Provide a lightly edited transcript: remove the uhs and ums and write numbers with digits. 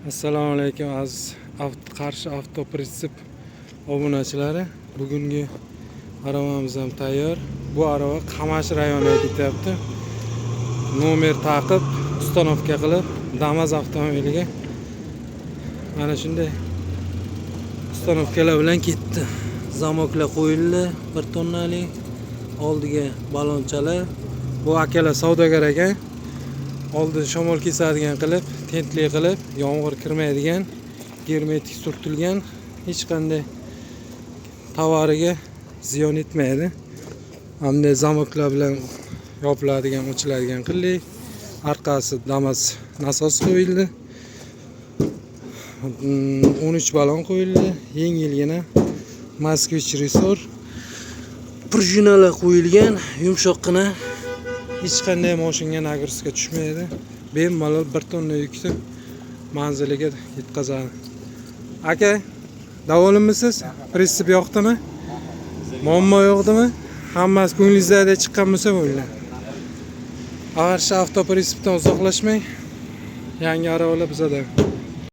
Assalomu alaykum aziz Qarshi avtopritsip obunachilari. Bugungi aravamiz ham tayyor. Bu arava Qamash rayoniga ketyapti. Nomer taqib, ustanovka qilib, Damas avtomobiliga mana shunday ustanovkalar bilan ketdi. Zamoklar qo'yildi, 1 tonnalik. Oldiga balonchalar. Bu akalar savdogar ekan. Oldin shamol kesadigan qilib, tentli qilib, yomg'ir kirmaydigan, germetik surtilgan, hech qanday tovariga ziyon etmaydi. Hamda zamoklar bilan yopiladigan, ochiladigan qilib, orqasi Damas nasos qo'yildi. 13 balon qo'yildi, yengilgina Moskvich resor. Prujinalar qo'yilgan, yumshoqqina. Hech qanday mashinaga nagrizga tushmaydi. Bemalol 1 tonna yukni manziliga yetkazadi. Aka, davolimisiz? Pritsip yoqdimi? Muammo yo'qdimi? Hammasi ko'ngilingizda chiqqan bo'lsa bo'ldi. Qarshi avtopritsipdan uzoqlashmang. Yangi aravalar bizada.